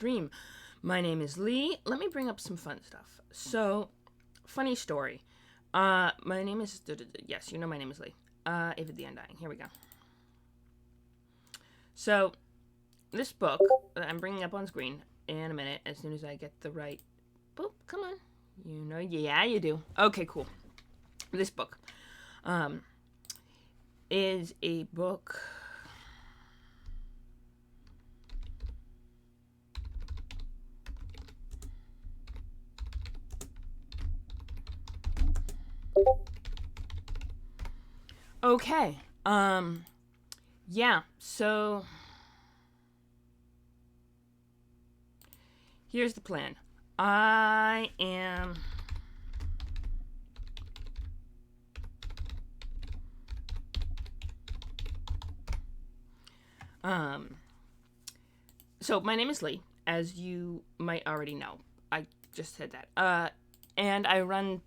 stream. My name is Lee. Let me bring up some fun stuff. So, funny story. My name is... Yes, you know my name is Lee. Avid the Undying. Here we go. So, this book that I'm bringing up on screen in a minute, as soon as I get the right... Boop, come on. You know, yeah, you do. Okay, cool. This book is a book... Okay, yeah, so here's the plan. I am so my name is Lee, as you might already know. I just said that. And I run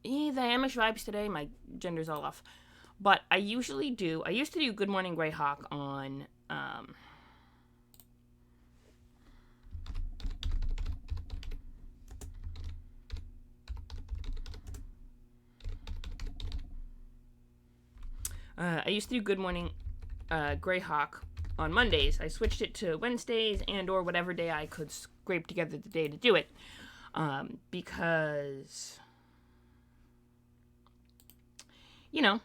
the Amish vibes today. My gender's all off. But I used to do Good Morning Greyhawk on, I used to do Good Morning Greyhawk on Mondays. I switched it to Wednesdays and or whatever day I could scrape together the day to do it. Because... you know,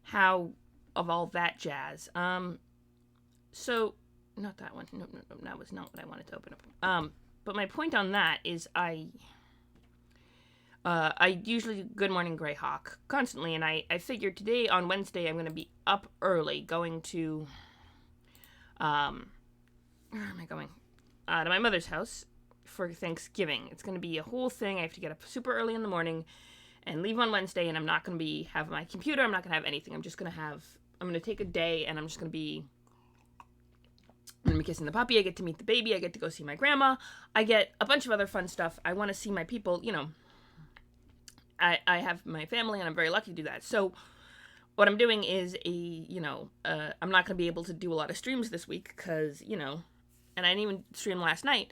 how of all that jazz. So, not that one. No, that was not what I wanted to open up. But my point on that is I usually do Good Morning Greyhawk constantly, and I figured today on Wednesday I'm going to be up early going to, where am I going? To my mother's house for Thanksgiving. It's going to be a whole thing. I have to get up super early in the morning and leave on Wednesday, and I'm not going to have my computer, I'm not going to have anything. I'm going to take a day, and I'm going to be kissing the puppy, I get to meet the baby, I get to go see my grandma, I get a bunch of other fun stuff. I want to see my people, you know. I have my family, and I'm very lucky to do that. So, what I'm doing is I'm not going to be able to do a lot of streams this week, because, you know, and I didn't even stream last night.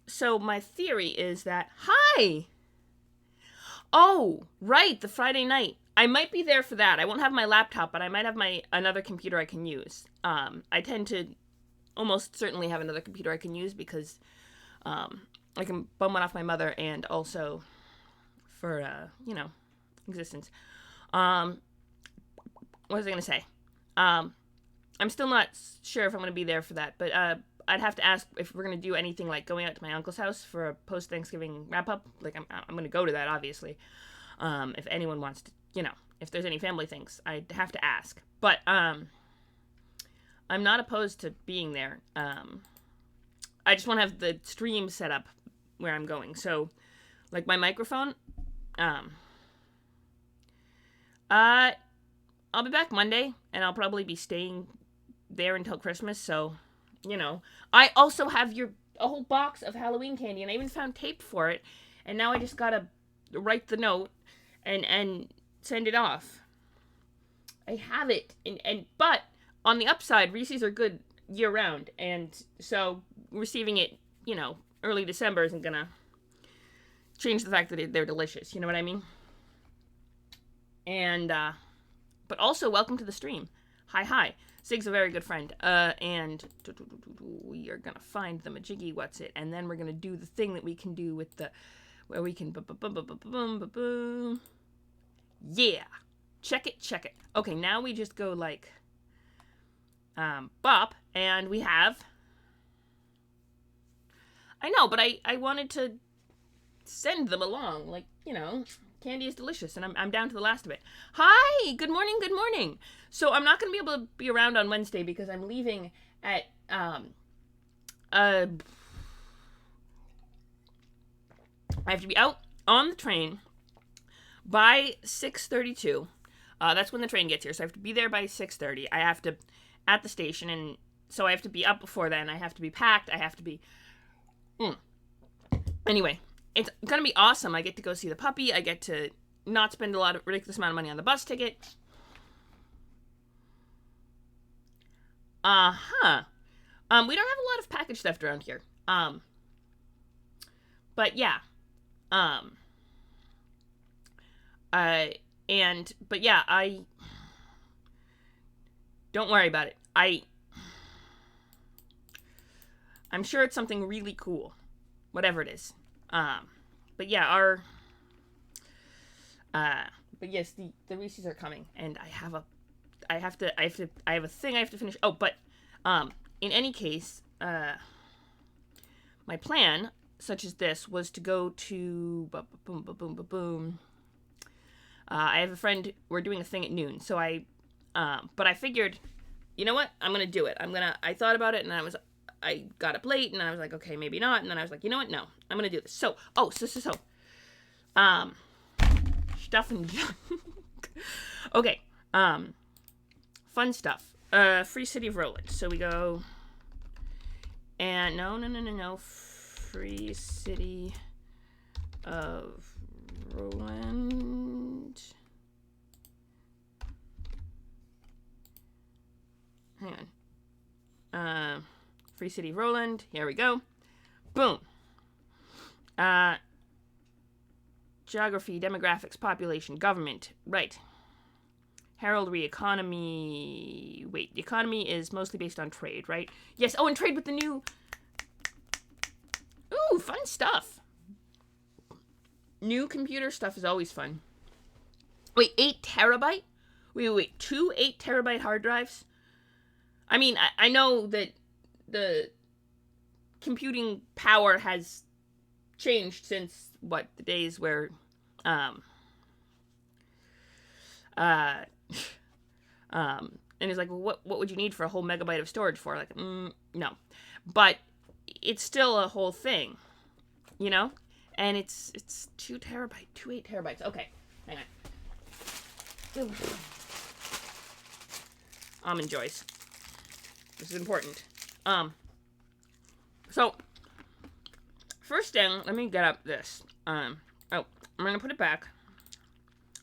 So my theory is that, hi! Oh, right, the Friday night. I might be there for that. I won't have my laptop, but I might have another computer I can use. I tend to almost certainly have another computer I can use because I can bum one off my mother and also for, existence. What was I going to say? I'm still not sure if I'm going to be there for that, but I'd have to ask if we're going to do anything like going out to my uncle's house for a post-Thanksgiving wrap-up. Like, I'm going to go to that, obviously. If anyone wants to, if there's any family things, I'd have to ask. But I'm not opposed to being there. I just want to have the stream set up where I'm going. So, like my microphone, I'll be back Monday, and I'll probably be staying there until Christmas, so... I also have a whole box of Halloween candy, and I even found tape for it, and now I just gotta write the note and send it off. I have it, but on the upside, Reese's are good year round, and so receiving it, early December isn't gonna change the fact that they're delicious, you know what I mean? And, but also, welcome to the stream. Hi. Sig's a very good friend, and we are gonna find the majiggy what's it, and then we're gonna do the thing that we can do with where we can boom. Yeah, check it. Okay, now we just go like, bop, and we have. I know, but I wanted to send them along, like, candy is delicious, and I'm down to the last of it. Hi! Good morning. So I'm not going to be able to be around on Wednesday because I'm leaving at, I have to be out on the train by 6:32. That's when the train gets here, so I have to be there by 6:30. I have to, at the station, and so I have to be up before then. I have to be packed. I have to be... Anyway... It's going to be awesome. I get to go see the puppy. I get to not spend a ridiculous amount of money on the bus ticket. We don't have a lot of package theft around here. But yeah. Um, but yeah, don't worry about it. I'm sure it's something really cool, whatever it is. But yeah, but yes, the Reese's are coming, and I have a thing I have to finish. Oh, but, in any case, my plan, such as this, was to go to, boom, boom, boom, boom, boom. I have a friend, we're doing a thing at noon, so but I figured, you know what, I'm gonna do it. I thought about it, and I got up late, and I was like, okay, maybe not, and then I was like, you know what, no, I'm gonna do this. So, stuff and junk. Okay, fun stuff. Free City of Roland. So we go, and no, Free City of Roland. Hang on. Free City of Roland. Here we go. Boom. Geography, demographics, population, government. Right. Heraldry, economy. Wait, the economy is mostly based on trade, right? Yes. Oh, and trade with the new. Ooh, fun stuff. New computer stuff is always fun. Wait, 8 terabyte? Wait. 2 8 terabyte hard drives? I mean, I know that the computing power has changed since, the days where, and it's like, well, what would you need for a whole megabyte of storage for? Like, no. But it's still a whole thing, you know? And it's 2 8 terabytes. Okay, hang on. Almond Joys. This is important. So, first thing, let me get up this. I'm gonna put it back.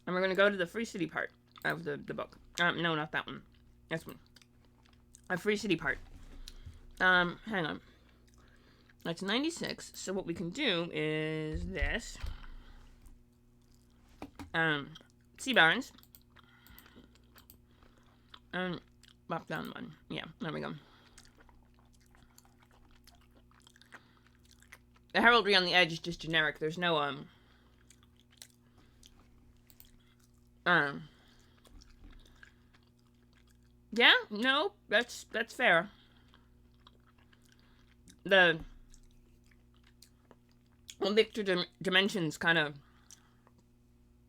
And we're gonna go to the Free City part of the book. No, not that one. This one. A Free City part. Hang on. That's 96. So what we can do is this. Sea Barons. Pop down one. Yeah, there we go. The heraldry on the edge is just generic. There's no, yeah, no, that's fair. The Victor dimensions kind of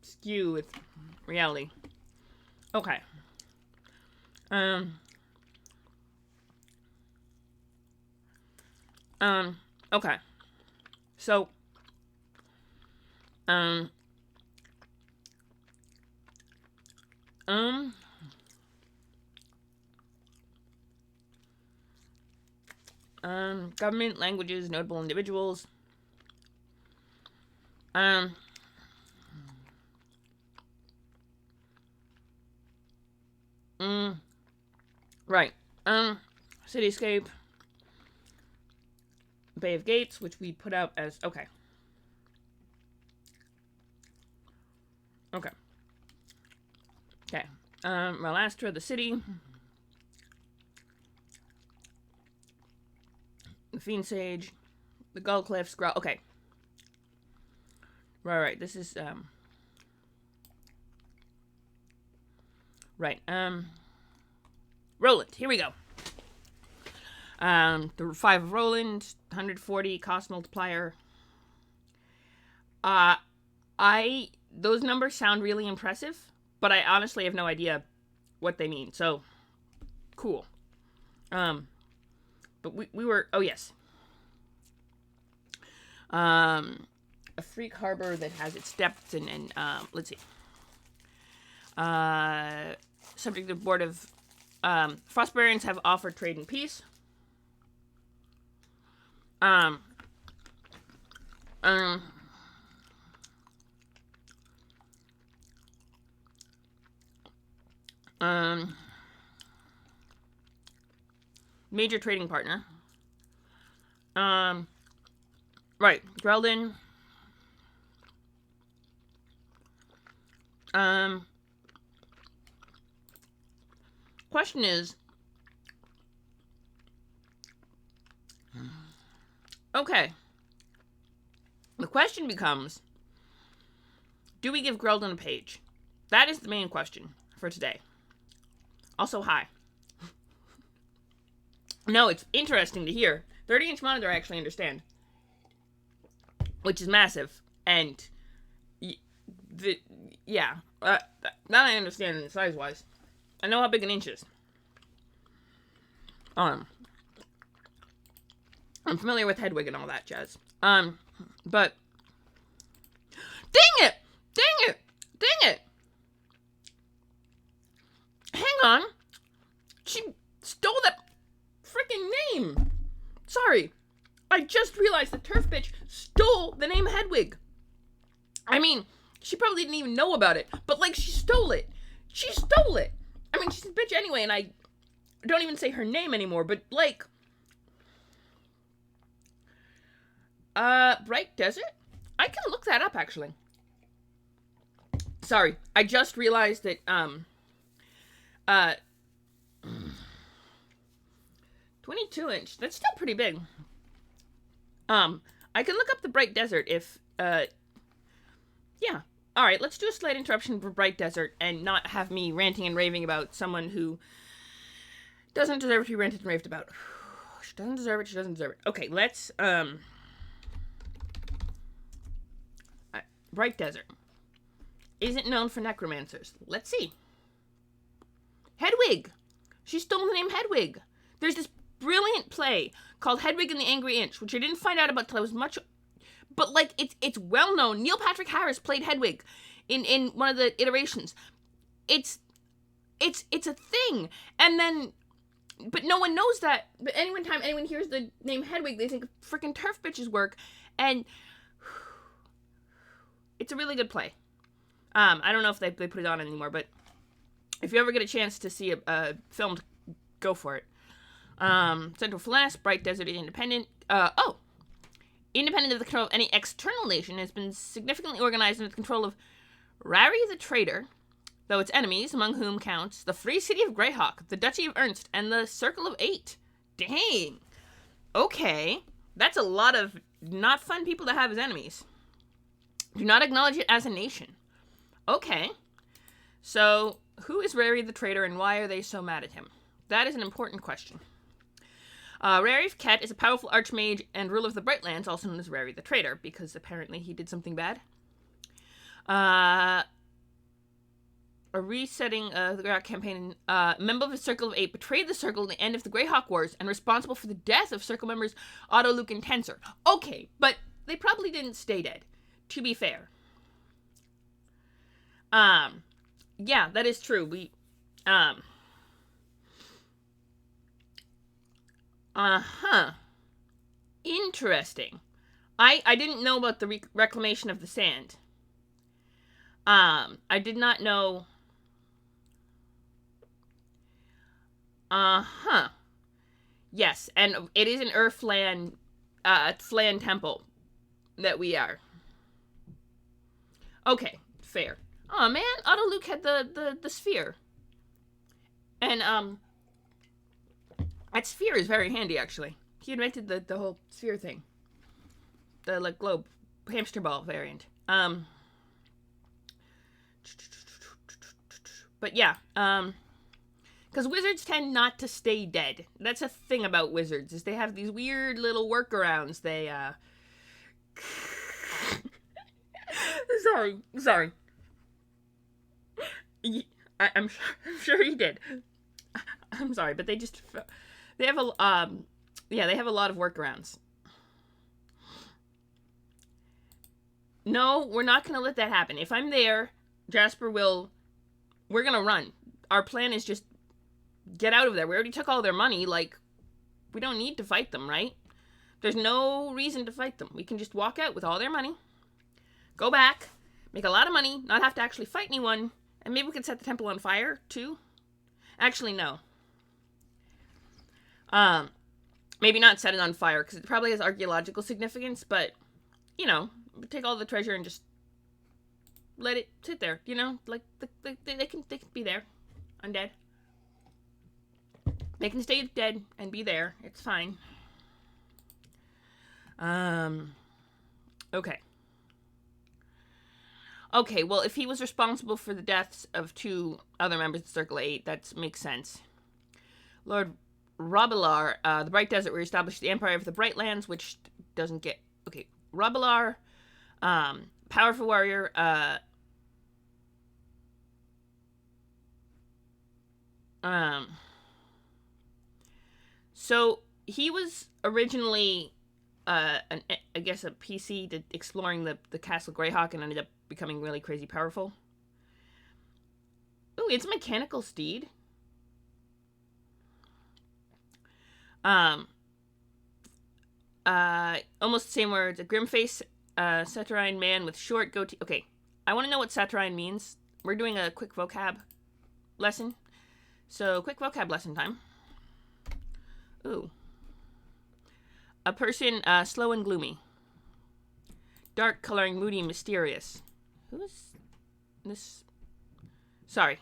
skew with reality. Okay. Okay. So, government, languages, notable individuals. Right. Cityscape. Bay of Gates, which we put out as, okay. Okay. Malastra, the city. The Fiend Sage. The Gull Cliffs. Okay. Right. This is, right. Roland. Here we go. The 5 of Roland. 140 cost multiplier. Those numbers sound really impressive, but I honestly have no idea what they mean. So, cool. But we were, oh yes. A freak harbor that has its depths and let's see. Subject to the board of, Frostbarians have offered trade and peace. major trading partner. Right, Greldon. Question is, okay. The question becomes, do we give Greldon a page? That is the main question for today. Also, hi. No, it's interesting to hear. 30-inch monitor, I actually understand. Which is massive. And, yeah. That I understand size-wise. I know how big an inch is. I'm familiar with Hedwig and all that jazz. But... Dang it! Hang on. She stole that freaking name. Sorry. I just realized the turf bitch stole the name Hedwig. I mean, she probably didn't even know about it, but, like, she stole it. I mean, she's a bitch anyway, and I don't even say her name anymore, but, like... Bright Desert? I can look that up, actually. Sorry, I just realized that, 22-inch. That's still pretty big. I can look up the Bright Desert if, yeah. Alright, let's do a slight interruption for Bright Desert and not have me ranting and raving about someone who doesn't deserve to be ranted and raved about. She doesn't deserve it. Okay, let's, Bright Desert isn't known for necromancers. Let's see. Hedwig! She stole the name Hedwig. There's this brilliant play called Hedwig and the Angry Inch, which I didn't find out about till I was much... But, like, it's well known. Neil Patrick Harris played Hedwig in one of the iterations. It's a thing. And then... But no one knows that. But anytime anyone hears the name Hedwig, they think freaking turf bitches work. And... It's a really good play. I don't know if they put it on anymore, but if you ever get a chance to see a film, go for it. Central Flask, Bright Desert is independent. Independent of the control of any external nation, has been significantly organized under the control of Rari the Traitor, though its enemies, among whom counts the Free City of Greyhawk, the Duchy of Ernst, and the Circle of Eight. Dang. Okay. That's a lot of not fun people to have as enemies. Do not acknowledge it as a nation. Okay. So, who is Rari the Traitor and why are they so mad at him? That is an important question. Rari Ket is a powerful archmage and ruler of the Brightlands, also known as Rari the Traitor, because apparently he did something bad. A resetting of the Greyhawk campaign. Member of the Circle of Eight betrayed the Circle at the end of the Greyhawk Wars and responsible for the death of Circle members Otto, Luke, and Tensor. Okay, but they probably didn't stay dead, to be fair. Yeah, that is true. We, Interesting. I didn't know about the reclamation of the sand. I did not know... Yes, and it is an Earthland, Flan temple that we are. Okay, fair. Oh man, Otto Luke had the sphere. And, that sphere is very handy, actually. He invented the whole sphere thing. The, like, globe, hamster ball variant. But yeah, because wizards tend not to stay dead. That's a thing about wizards, is they have these weird little workarounds. They, Sorry. I'm sure he did. I'm sorry, but they have a, they have a lot of workarounds. No, we're not going to let that happen. If I'm there, Jasper we're going to run. Our plan is just get out of there. We already took all their money. Like, we don't need to fight them, right? There's no reason to fight them. We can just walk out with all their money, go back, make a lot of money, not have to actually fight anyone, and maybe we can set the temple on fire, too. Actually, no. Um, maybe not set it on fire, because it probably has archaeological significance, but, you know, take all the treasure and just let it sit there, you know? Like, they can be there, undead. They can stay dead and be there. It's fine. Okay. Okay, well, if he was responsible for the deaths of 2 other members of Circle 8, that makes sense. Lord Robilar, the Bright Desert, where he established the Empire of the Brightlands, which doesn't get... Okay, Robilar, powerful warrior, so he was originally, I guess, a PC to exploring the Castle Greyhawk and ended up becoming really crazy powerful. Ooh, it's a mechanical steed. Almost the same words. A grim-faced, saturnine man with short goatee. Okay, I want to know what saturnine means. We're doing a quick vocab lesson. So, quick vocab lesson time. Ooh. A person, slow and gloomy. Dark coloring, moody, mysterious. Who is this? Sorry.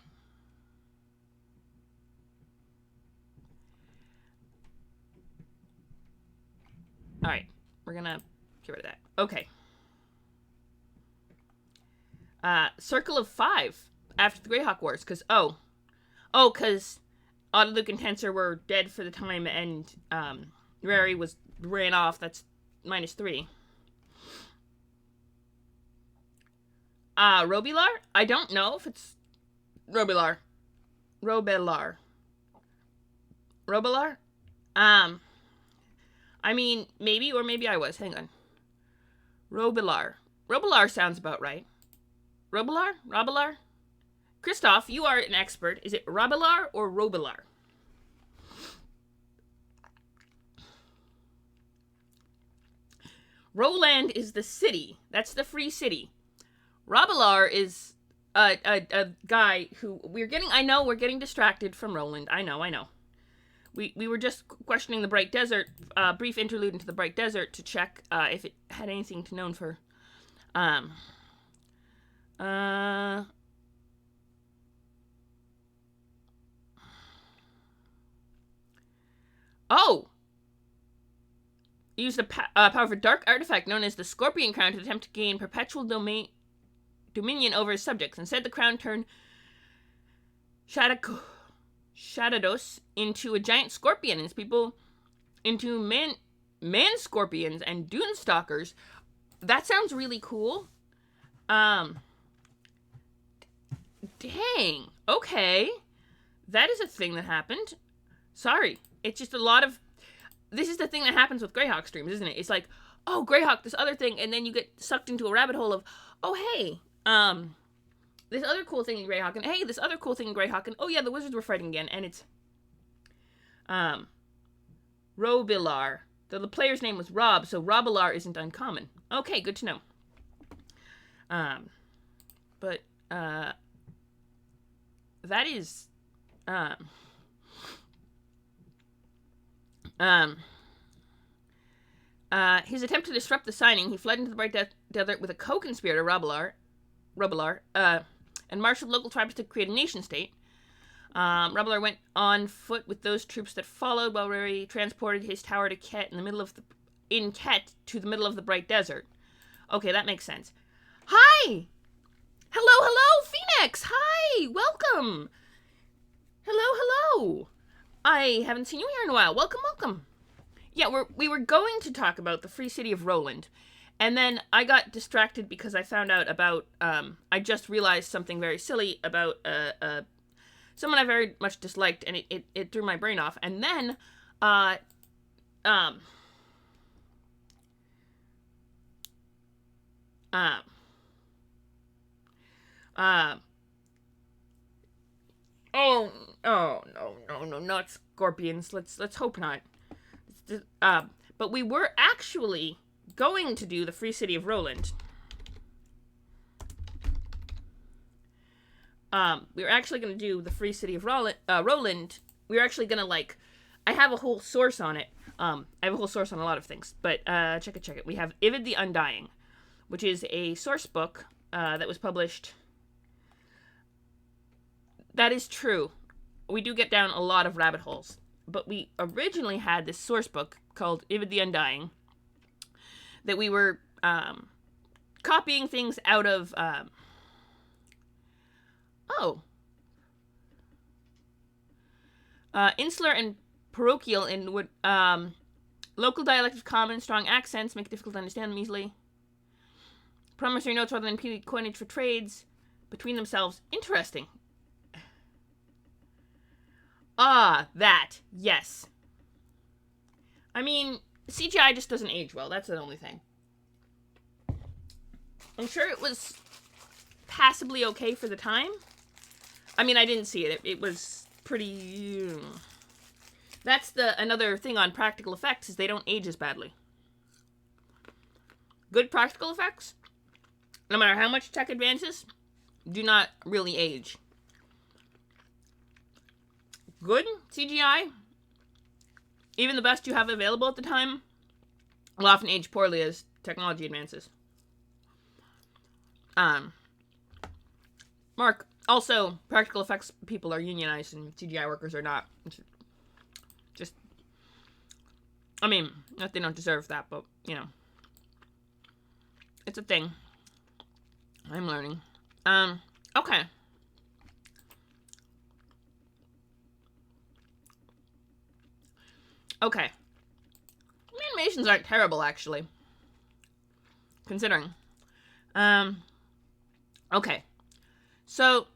Alright, we're gonna get rid of that. Okay. Circle of 5 after the Greyhawk Wars, because, because Autoluke and Tensor were dead for the time, and, Rary ran off. That's -3. Robilar? I don't know if it's Robilar. Robilar. I mean, maybe, or maybe I was. Hang on. Robilar. Robilar sounds about right. Robilar? Christoph, you are an expert. Is it Robilar or Robilar? Roland is the city. That's the free city. Robilar is a guy who we're getting distracted from Roland. I know. We were just questioning the Bright Desert, brief interlude into the Bright Desert to check if it had anything to known for used a powerful dark artifact known as the Scorpion Crown to attempt to gain perpetual dominion over his subjects. Instead, the crown turned Shadados into a giant scorpion, and his people into man scorpions and dune stalkers. That sounds really cool. Dang. Okay. That is a thing that happened. Sorry. It's just a lot of... This is the thing that happens with Greyhawk streams, isn't it? It's like, oh, Greyhawk, this other thing, and then you get sucked into a rabbit hole of, oh, hey, this other cool thing in Greyhawk, and hey, this other cool thing in Greyhawk, and oh yeah, the wizards were fighting again, and it's, Robilar. The player's name was Rob, so Robilar isn't uncommon. Okay, good to know. But, that is, his attempt to disrupt the signing, he fled into the Bright Desert with a co-conspirator, Robilar, and marshaled local tribes to create a nation-state. Robilar went on foot with those troops that followed while Rary transported his tower to Ket to the middle of the Bright Desert. Okay, that makes sense. Hi! Hello, Phoenix! Hi! Welcome! Hello! I haven't seen you here in a while. Welcome. Yeah, we were going to talk about the free city of Roland, and then I got distracted because I found out about, I just realized something very silly about, someone I very much disliked, and it threw my brain off, and then, oh no, not scorpions. Let's hope not. But we were actually going to do the free city of Roland. We were actually going to do the free city of Roland. We were actually going to, I have a whole source on it. I have a whole source on a lot of things, but check it. We have Ivid the Undying, which is a source book that was published. That is true. We do get down a lot of rabbit holes, but we originally had this source book called Ivid the Undying that we were copying things out of. Insular and parochial in would local dialect of common, strong accents make it difficult to understand them easily. Promissory notes rather than coinage for trades between themselves. Interesting. That. Yes. I mean, CGI just doesn't age well. That's the only thing. I'm sure it was passably okay for the time. I mean, I didn't see it. It was pretty... That's another thing on practical effects, is they don't age as badly. Good practical effects, no matter how much tech advances, do not really age. Good CGI, even the best you have available at the time, will often age poorly as technology advances. Mark, also, practical effects people are unionized and CGI workers are not. Just, I mean, not they don't deserve that, but, you know. It's a thing. I'm learning. Okay. Okay. The animations aren't terrible, actually. Considering. Okay. So,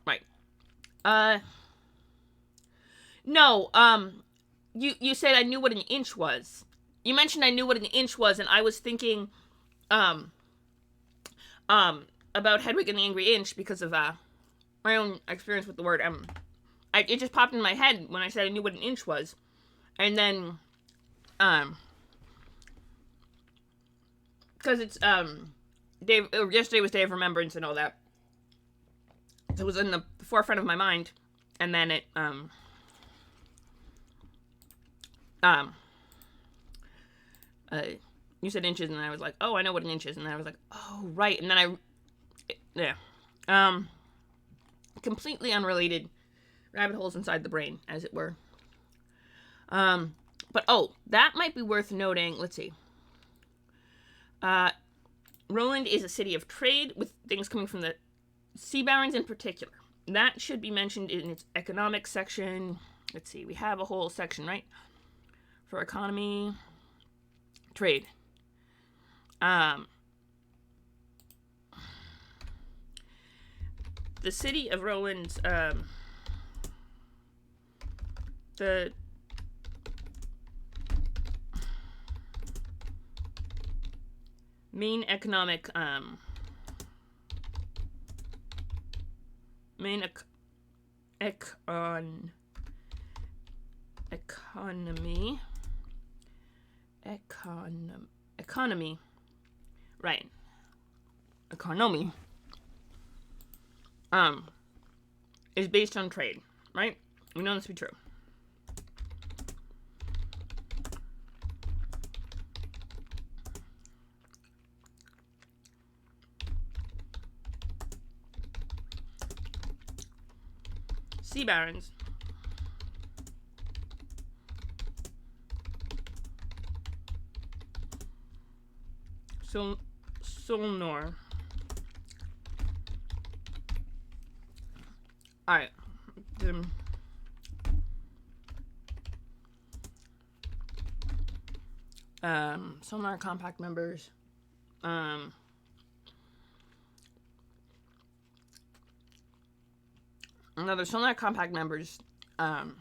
right. No, you said I knew what an inch was. You mentioned I knew what an inch was, and I was thinking, about Hedwig and the Angry Inch because of, my own experience with the word, it just popped in my head when I said I knew what an inch was. And then, because it's, yesterday was Day of Remembrance and all that. So it was in the forefront of my mind. And then it, you said inches, and I was like, oh, I know what an inch is. And then I was like, oh, right. And then completely unrelated rabbit holes inside the brain, as it were. But, that might be worth noting. Let's see. Roland is a city of trade, with things coming from the Sea Barons in particular. That should be mentioned in its economic section. Let's see, we have a whole section, right? For economy, trade. The city of Roland's, the main economic, economy, right, economy, is based on trade, right? We know this to be true. Sea Barons. Solnor. Alright. Solnar compact members. Another Solnar compact members. Alright,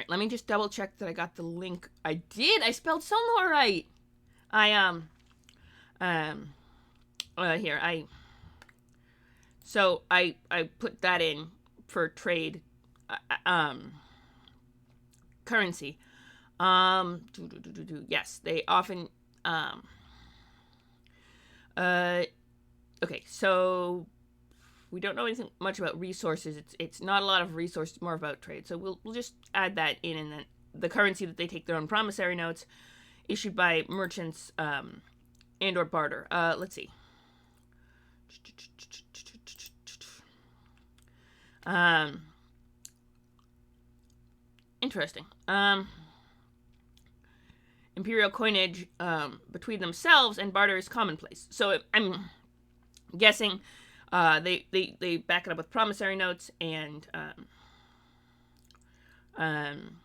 let me just double check that I got the link. I did! I spelled Solnar right! So I put that in for trade, currency. Yes, they often. Okay, so we don't know anything much about resources. It's not a lot of resources, more about trade. So we'll just add that in, and then the currency that they take their own promissory notes, issued by merchants, and or barter. Let's see. Interesting. Imperial coinage between themselves and barter is commonplace. So I'm guessing they back it up with promissory notes, and Roman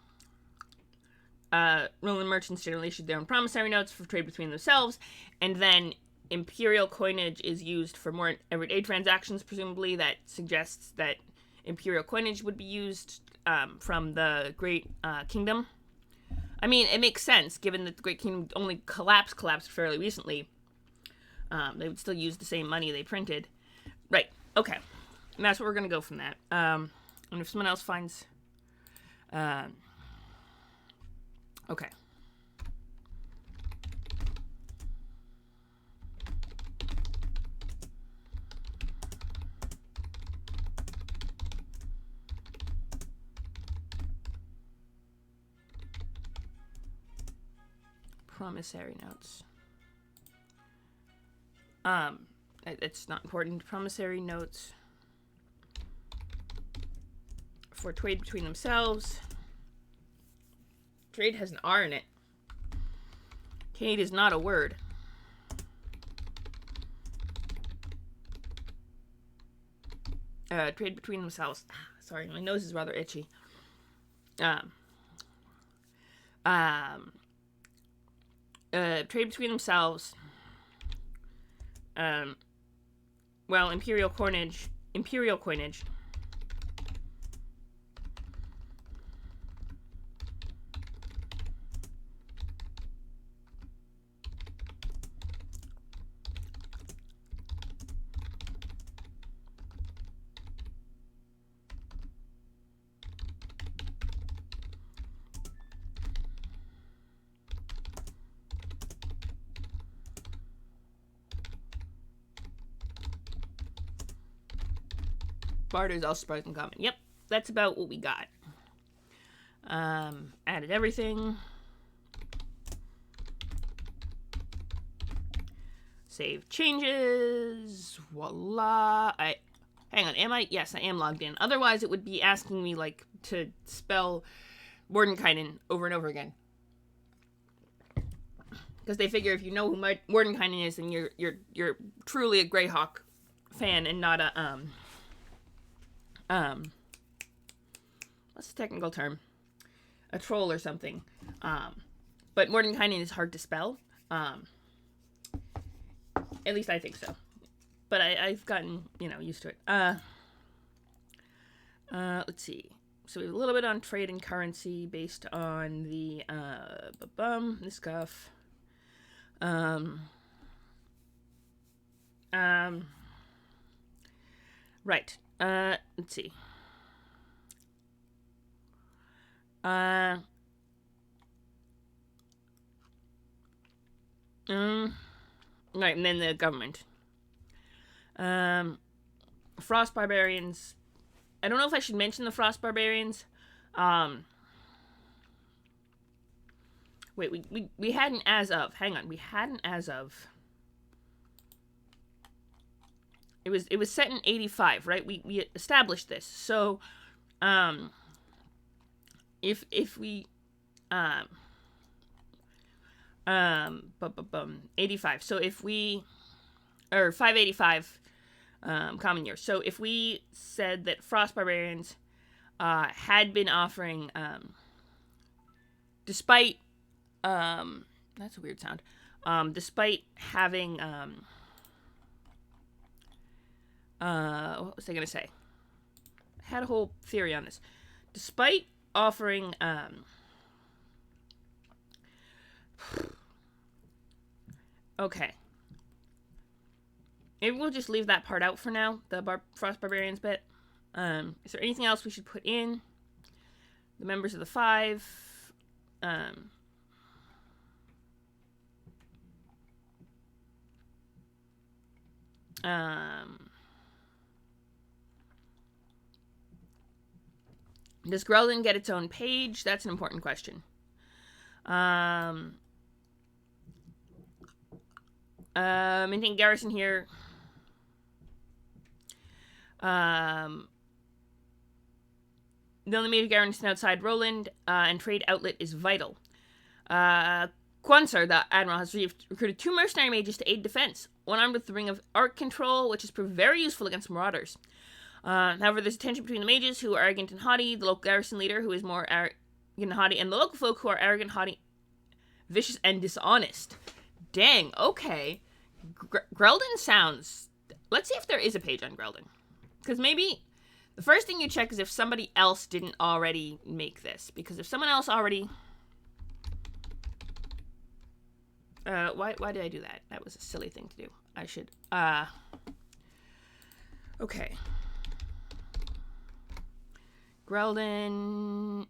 merchants generally issued their own promissory notes for trade between themselves, and then imperial coinage is used for more everyday transactions, presumably. That suggests that imperial coinage would be used from the Great Kingdom. I mean, it makes sense, given that the Great Kingdom only collapsed fairly recently. They would still use the same money they printed. Right, okay. And that's what we're going to go from that. And if someone else finds... okay. Promissory notes. It's not important. Promissory notes for trade between themselves. Trade has an R in it. Trade is not a word. Trade between themselves. Sorry, my nose is rather itchy. Trade between themselves. Well, imperial coinage. Barter is also surprisingly common. Yep, that's about what we got. Added everything. Save changes. Voila. Hang on, am I? Yes, I am logged in. Otherwise, it would be asking me, like, to spell Mordenkainen over and over again. Because they figure if you know who Mordenkainen is, then you're truly a Greyhawk fan and not a, what's the technical term? A troll or something. But Mordenkainen is hard to spell. At least I think so. But I've gotten, used to it. Let's see. So we have a little bit on trade and currency based on the, this stuff. Right. Let's see. Right, and then the government. Frost barbarians. I don't know if I should mention the frost barbarians. Wait, we had an as of. Hang on, we had an as of. It was set in 85, right? We established this. So, if we 85. So if we, or 585 common year. So if we said that frost barbarians had been offering, despite that's a weird sound, despite having what was I gonna say? I had a whole theory on this. Despite offering okay. Maybe we'll just leave that part out for now, the Frost Barbarians bit. Is there anything else we should put in? The members of the Five. Um, um, does Grelden get its own page? That's an important question. Maintaining garrison here. The only major garrison outside Roland and trade outlet is vital. Quansar, the admiral, has recruited 2 mercenary mages to aid defense. One armed with the Ring of Arc Control, which has proved very useful against marauders. However, there's a tension between the mages, who are arrogant and haughty, the local garrison leader, who is more arrogant and haughty, and the local folk, who are arrogant, haughty, vicious, and dishonest. Dang, okay. Grelden sounds... Let's see if there is a page on Grelden. Because maybe... The first thing you check is if somebody else didn't already make this. Because if someone else already... why did I do that? That was a silly thing to do. I should... Okay. Grelden...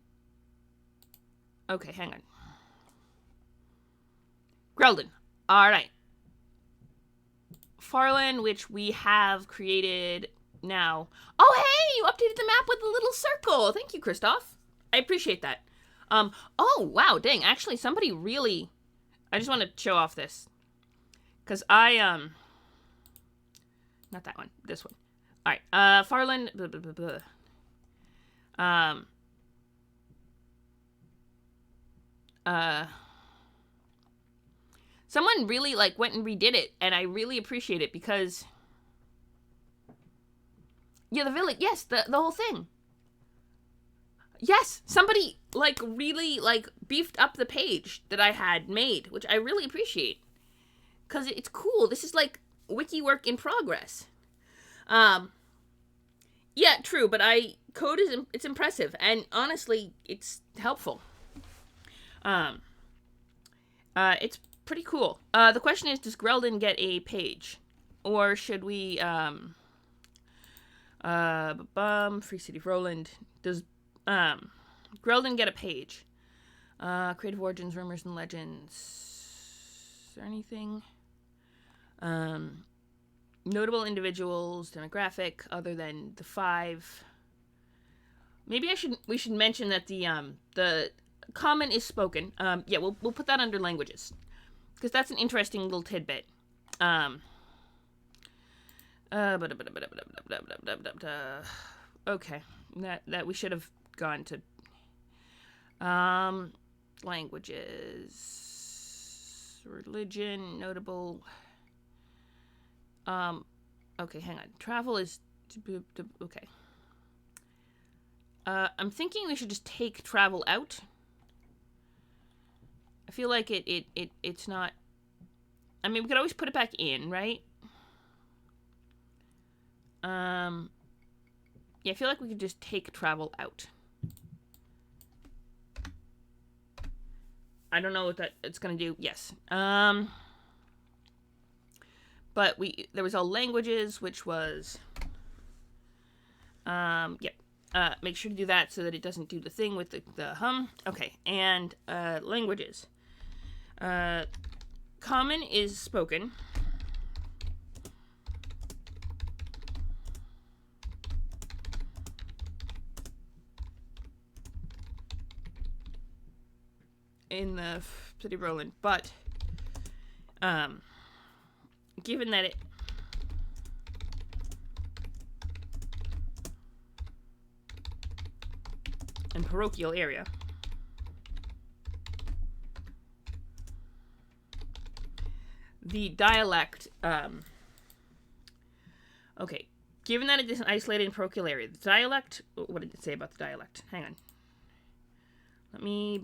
Okay, hang on. Grelden. Alright. Farland, which we have created now. Oh, hey! You updated the map with the little circle! Thank you, Christoph. I appreciate that. Oh, wow, dang. Actually, somebody really... I just want to show off this. Because I, Not that one. This one. Alright, Farland... Blah, blah, blah, blah. Someone really, like, went and redid it, and I really appreciate it, because... Yeah, the village, yes, the whole thing. Yes, somebody, like, really, like, beefed up the page that I had made, which I really appreciate. Because it's cool. This is, like, wiki work in progress. Yeah, true, but code is, it's impressive, and honestly, it's helpful. It's pretty cool. The question is, does Grelden get a page? Or should we, Free City of Roland. Does, Grelden get a page? Creative Origins, Rumors and Legends. Is there anything? Notable individuals, demographic, other than the 5. Maybe we should mention that the common is spoken. Yeah, we'll put that under languages. Because that's an interesting little tidbit. Okay. That we should have gone to languages, religion, notable. Okay, hang on. Travel is okay. I'm thinking we should just take travel out. I feel like it's not. I mean, we could always put it back in, right? Yeah, I feel like we could just take travel out. I don't know what it's gonna do. Yes. But there was all languages, which was, yep. Make sure to do that so that it doesn't do the thing with the hum. Okay, and languages. Common is spoken. In the city of Roland, but given that it in parochial area, the dialect, okay, given that it is an isolated and parochial area, the dialect, what did it say about the dialect? Hang on. Let me...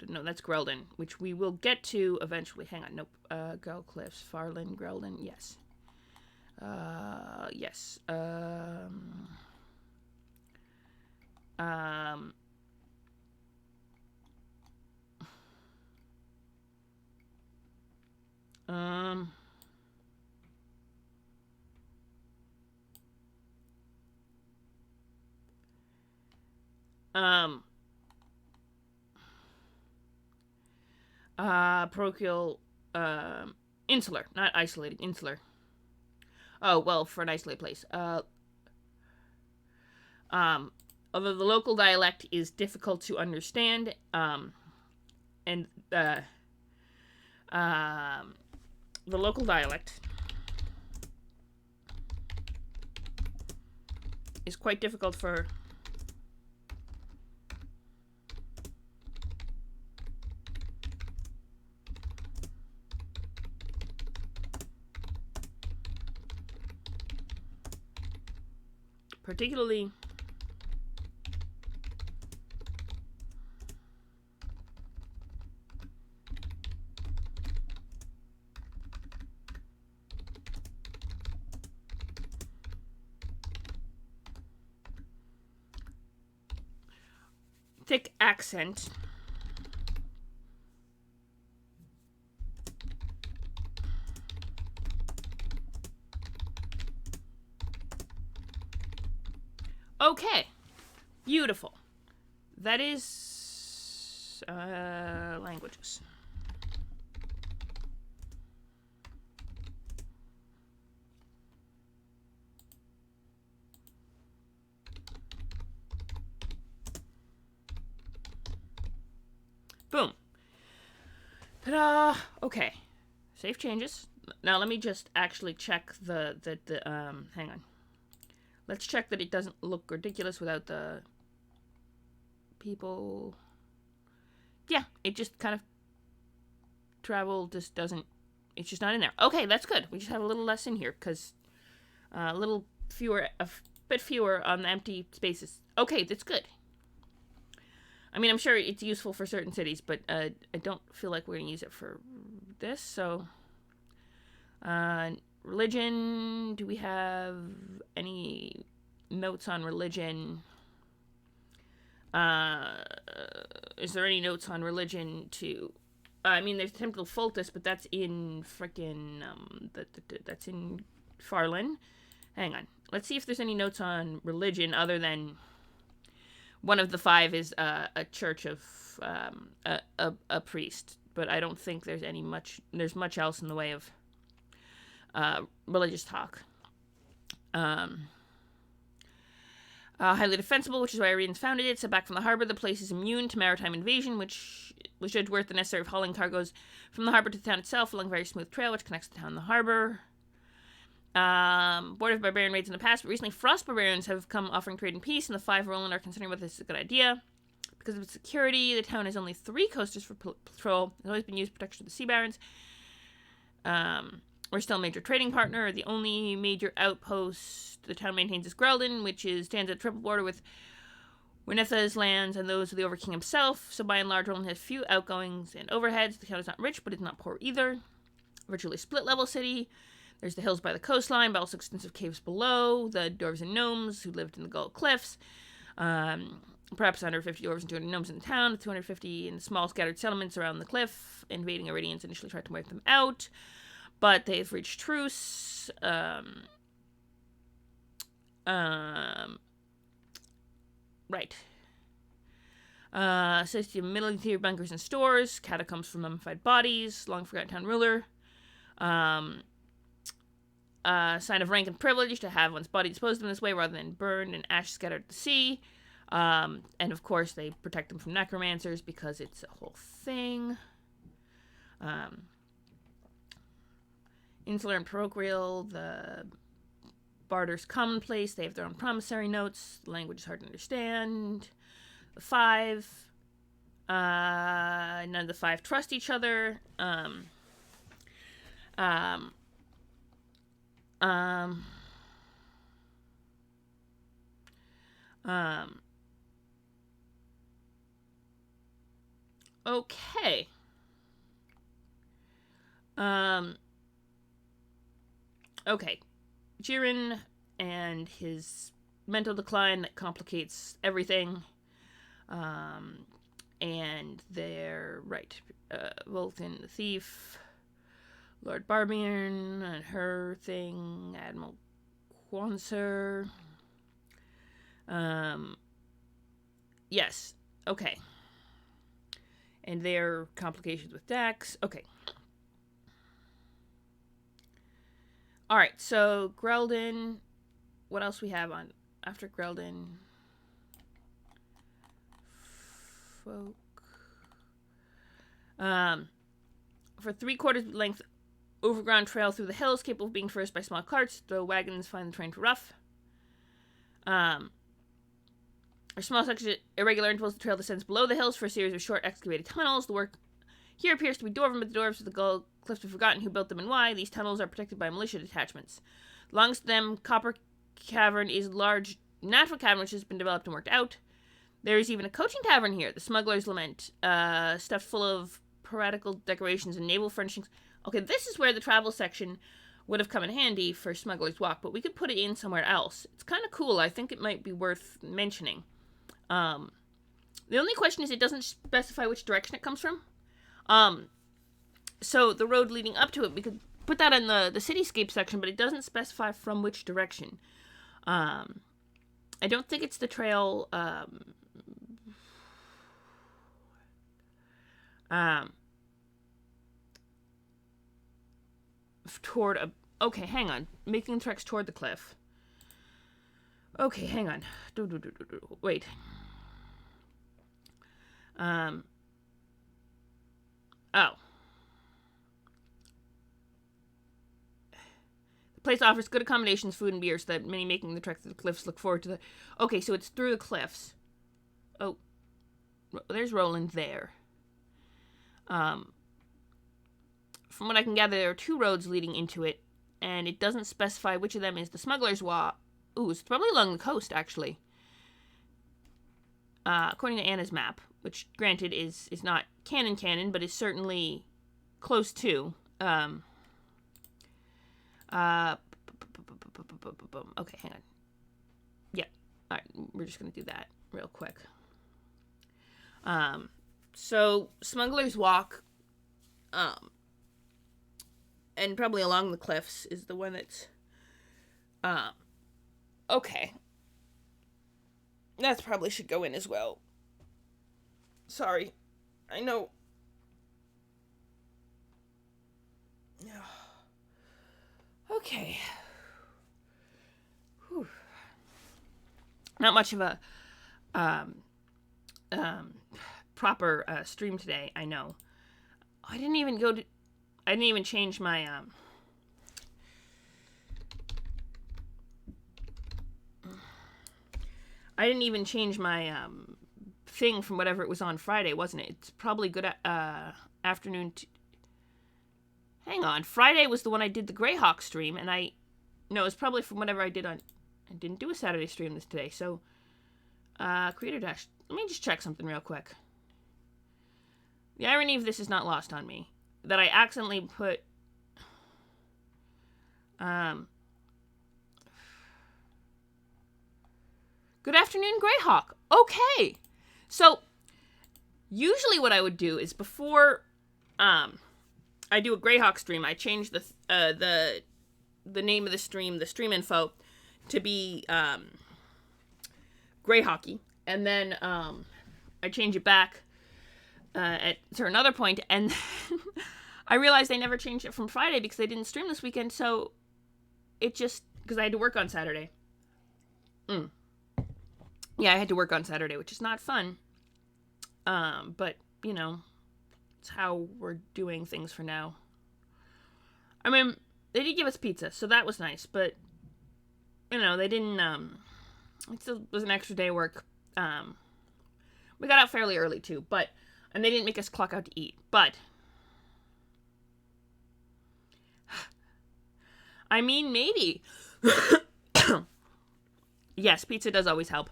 No, that's Grelden, which we will get to eventually. Hang on, nope. Gull Cliffs, Farland, Grelden, yes. Yes. Parochial, insular, not isolated, insular. Oh, well, for an isolated place. Um, Although the local dialect is difficult to understand, and the local dialect is quite difficult for particularly thick accent. Okay, beautiful. That is languages. Boom. Ta-da! Okay. Save changes. Now let me just actually check the hang on. Let's check that it doesn't look ridiculous without the people. Yeah, it just kind of travel just doesn't. It's just not in there. Okay, that's good. We just have a little less in here because a little fewer, a bit fewer on the empty spaces. Okay, that's good. I mean, I'm sure it's useful for certain cities, but I don't feel like we're going to use it for this. So, religion. Do we have any notes on religion? Is there any notes on religion to? I mean, there's Temple Fultus, but that's in frickin' that's in Farland. Hang on. Let's see if there's any notes on religion other than one of the 5 is a church of a priest, but I don't think there's much else in the way of religious talk. Highly defensible, which is why Irene's founded it. Set back from the harbor, the place is immune to maritime invasion, which was judged worth the necessary of hauling cargoes from the harbor to the town itself along a very smooth trail which connects the town and the harbor. Bordered barbarian raids in the past, but recently frost barbarians have come offering trade and peace, and the 5 Roland are considering whether this is a good idea. Because of its security, the town has only 3 coasters for patrol. It's always been used for protection of the sea barons. We're still a major trading partner. The only major outpost the town maintains is Grelden, which stands at triple border with Winetha's lands and those of the Overking himself. So by and large, Roland has few outgoings and overheads. The town is not rich, but it's not poor either. Virtually split level city. There's the hills by the coastline, but also extensive caves below, the dwarves and gnomes who lived in the Gull Cliffs, perhaps 150 dwarves and 200 gnomes in the town, 250 in the small scattered settlements around the cliff. Invading Iridians initially tried to wipe them out, but they've reached truce. Right. System military bunkers and stores, catacombs for mummified bodies, long forgotten town ruler. Sign of rank and privilege to have one's body disposed of in this way rather than burned and ash scattered at the sea. And of course, they protect them from necromancers because it's a whole thing. Insular and parochial, the barter's commonplace. They have their own promissory notes. The language is hard to understand. The 5. None of the 5 trust each other. Okay. Okay. Jiren and his mental decline that complicates everything. And they're right. Volton the thief, Lord Barbarian and her thing, Admiral Quanser. Yes. Okay. and their complications with Dex. Okay. All right, so Greldon. What else we have on after Greldon? Folk. For 3/4 length overground trail through the hills, capable of being traversed by small carts, though wagons find the terrain too rough. Or small sections at irregular intervals, the trail descends below the hills for a series of short excavated tunnels. The work here appears to be dwarven, but the dwarves of the Gull Cliffs have forgotten who built them and why. These tunnels are protected by militia detachments. Longest them, Copper Cavern is a large natural cavern which has been developed and worked out. There is even a coaching tavern here, the Smuggler's Lament, stuffed full of piratical decorations and naval furnishings. Okay, this is where the travel section would have come in handy for Smuggler's Walk, but we could put it in somewhere else. It's kind of cool. I think it might be worth mentioning. The only question is it doesn't specify which direction it comes from. So the road leading up to it, we could put that in the cityscape section, but it doesn't specify from which direction. I don't think it's the trail, toward a... Okay, hang on. Making treks toward the cliff. Okay, hang on. Wait. Oh. The place offers good accommodations, food, and beer, so that many making the trek to the cliffs look forward to the... Okay, so it's through the cliffs. Oh. There's Roland there. From what I can gather, there are 2 roads leading into it, and it doesn't specify which of them is the Smuggler's Walk. Ooh, it's probably along the coast, actually. According to Anna's map, which, granted, is not canon, but is certainly close to. Okay, hang on. Yeah, alright, we're just gonna do that real quick. So, Smuggler's Walk, and probably along the cliffs is the one that's, okay. That probably should go in as well. Sorry. I know. Okay. Whew. Not much of a proper stream today, I know. I didn't even change my thing from whatever it was on Friday, wasn't it? It's probably good afternoon. Hang on. Friday was the one I did the Greyhawk stream, and no, it's probably from whatever I did on... I didn't do a Saturday stream today, so... Creator Dash. Let me just check something real quick. The irony of this is not lost on me. That I accidentally put... Good afternoon, Greyhawk. Okay. So, usually what I would do is before I do a Greyhawk stream, I change the name of the stream info, to be Greyhawky, and then I change it back at another point, and I realized I never changed it from Friday because I didn't stream this weekend, so it just, because I had to work on Saturday. Yeah, I had to work on Saturday, which is not fun. But, you know, it's how we're doing things for now. I mean, they did give us pizza, so that was nice, but, you know, they didn't, it still was an extra day of work. We got out fairly early, too, and they didn't make us clock out to eat, but, I mean, maybe. Yes, pizza does always help.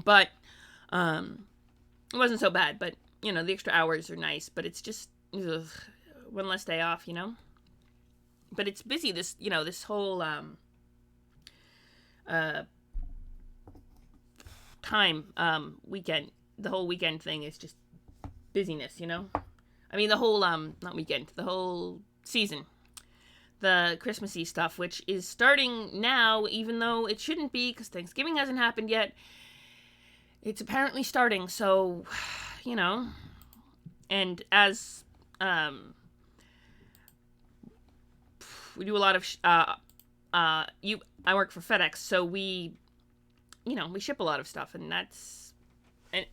But, it wasn't so bad, but, you know, the extra hours are nice, but it's just, one less day off, you know? But it's busy, this whole, weekend, the whole weekend thing is just busyness, you know? I mean, the whole, not weekend, the whole season. The Christmassy stuff, which is starting now, even though it shouldn't be, because Thanksgiving hasn't happened yet. It's apparently starting, so, you know, and as we do a lot of I work for FedEx, so we ship a lot of stuff, and that's and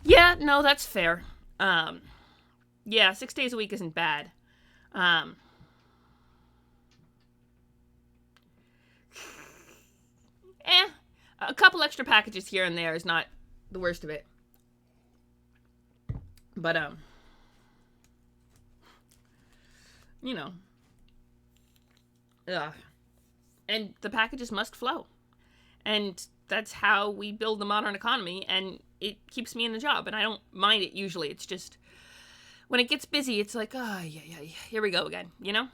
yeah, no, that's fair. Yeah, 6 days a week isn't bad. Um, eh, a couple extra packages here and there is not the worst of it. But you know, and the packages must flow, and that's how we build the modern economy, and it keeps me in the job, and I don't mind it usually. It's just when it gets busy, it's like, oh yeah, here we go again, you know.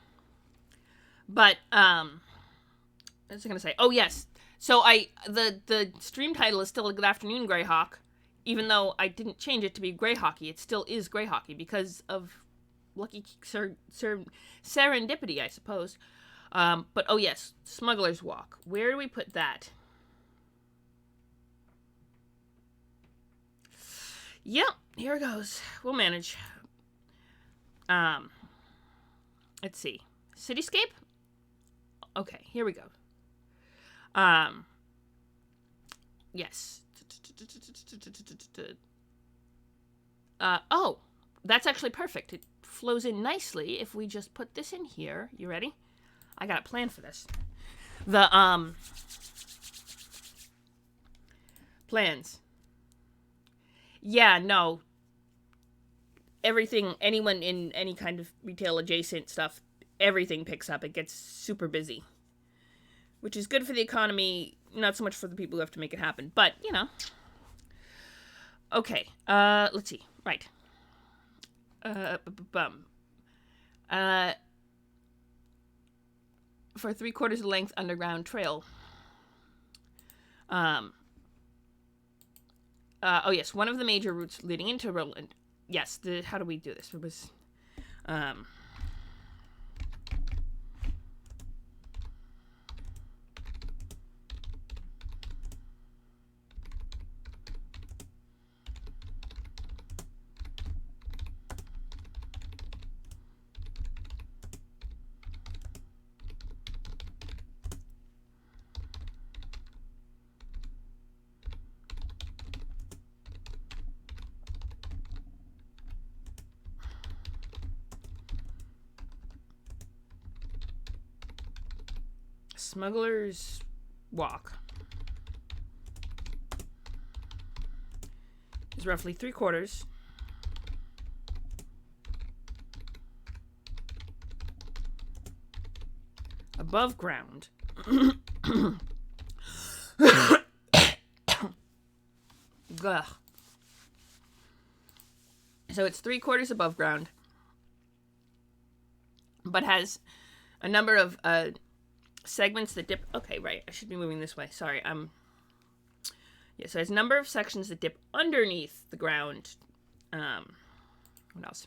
But what was I gonna say? Oh yes, so the stream title is still a Good Afternoon Greyhawk, even though I didn't change it to be Greyhawky. It still is Greyhawky because of lucky serendipity, I suppose. But oh yes, Smuggler's Walk. Where do we put that? Yep, here it goes. We'll manage. Let's see. Cityscape? Okay, here we go. Yes. Oh, that's actually perfect. It flows in nicely if we just put this in here. You ready? I got a plan for this. The, plans. Yeah, no. Everything, anyone in any kind of retail adjacent stuff, everything picks up. It gets super busy. Which is good for the economy, not so much for the people who have to make it happen. But, you know. Okay, let's see. Right. For 3/4 of the length underground trail. Oh yes, one of the major routes leading into Roland. Yes, how do we do this? It was, Smuggler's Walk is roughly 3/4 above ground. Ugh. So it's 3/4 above ground, but has a number of segments that dip. Okay, right. I should be moving this way. Sorry. Yeah. So there's a number of sections that dip underneath the ground. What else?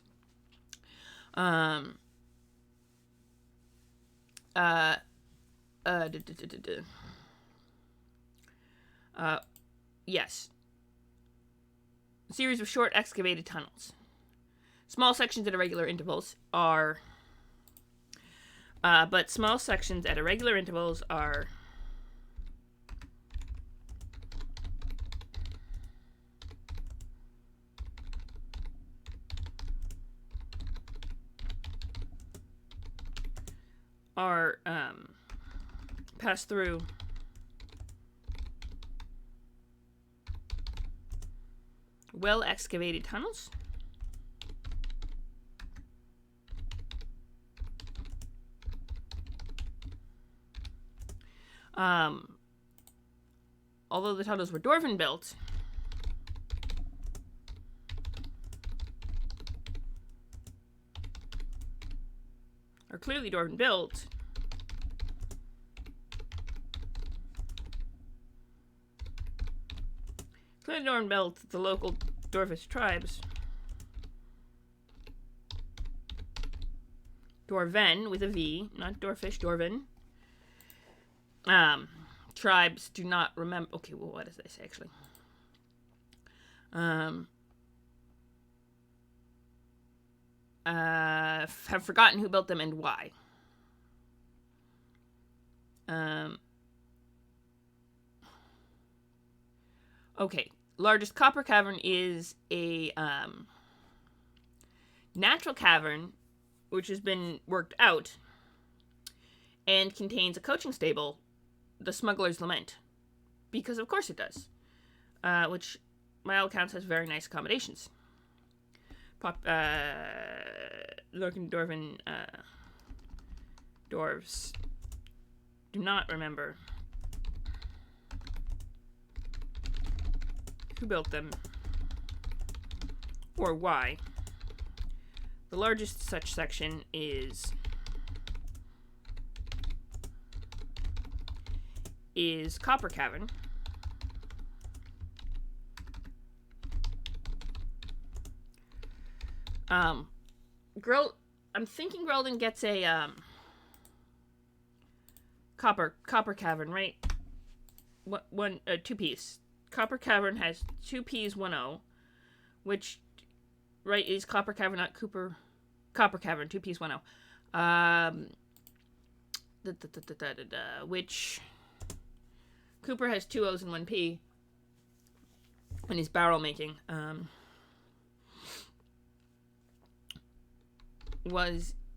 Yes. A series of short excavated tunnels. Small sections at irregular intervals are. But small sections at irregular intervals are. Pass through well excavated tunnels. Although the tunnels were Dwarven built, are clearly Dwarven built, the local Dwarvish tribes, Dwarven with a V, not Dwarfish, Dwarven, tribes do not remember. Okay, well, what does that say actually? Have forgotten who built them and why. Okay, largest copper cavern is a natural cavern, which has been worked out, and contains a coaching stable, the Smuggler's Lament, because of course it does. Which, by all accounts, has very nice accommodations. Lurking Dwarven dwarves do not remember who built them or why. The largest such section is Copper Cavern. I'm thinking Grelden gets a copper cavern, right? One 2-piece. Copper Cavern has 2Ps 1-0, which right is Copper Cavern, not Cooper. Copper Cavern 2Ps 1-0. Which Cooper has 2 O's and 1 P when he's barrel making.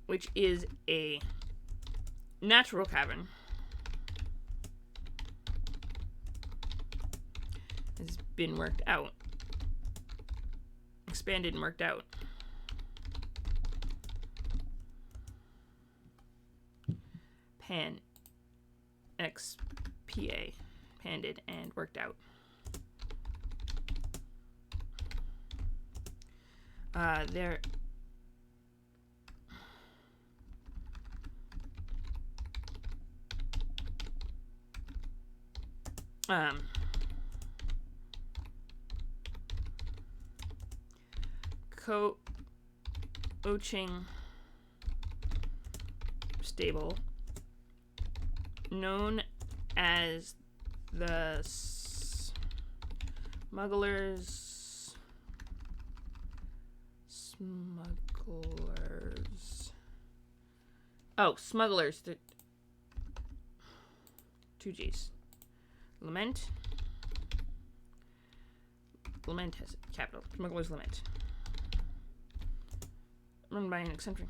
Which is a natural cavern. Has been worked out. Expanded and worked out. Pan XPA. Panded and worked out. There. Coaching stable known as the Smugglers. Oh, Smugglers. 2 G's. Lament. Lament has a capital. Smuggler's Lament. Run by an eccentric.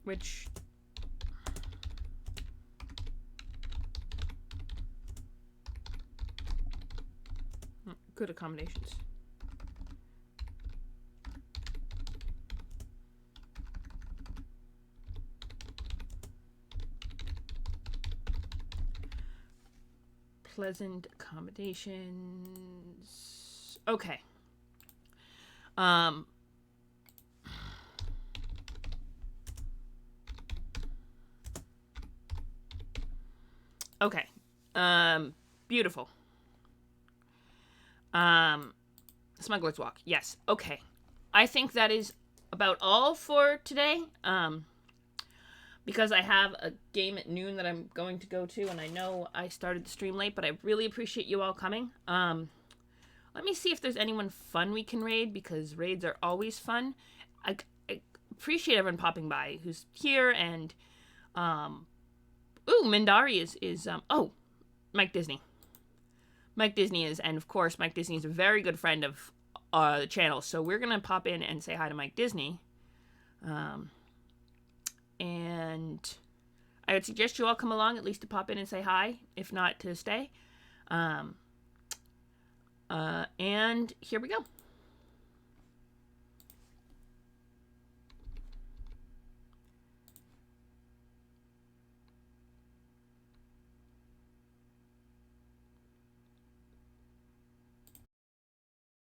Which good accommodations. Pleasant accommodations. Okay. Okay. Beautiful. Smuggler's Walk. Yes. Okay. I think that is about all for today. Because I have a game at noon that I'm going to go to, and I know I started the stream late, but I really appreciate you all coming. Let me see if there's anyone fun we can raid, because raids are always fun. I appreciate everyone popping by who's here, and Mindari is Mike Disney. Mike Disney is, and of course Mike Disney is a very good friend of the channel, so we're gonna pop in and say hi to Mike Disney. And I would suggest you all come along at least to pop in and say hi, if not to stay. And here we go.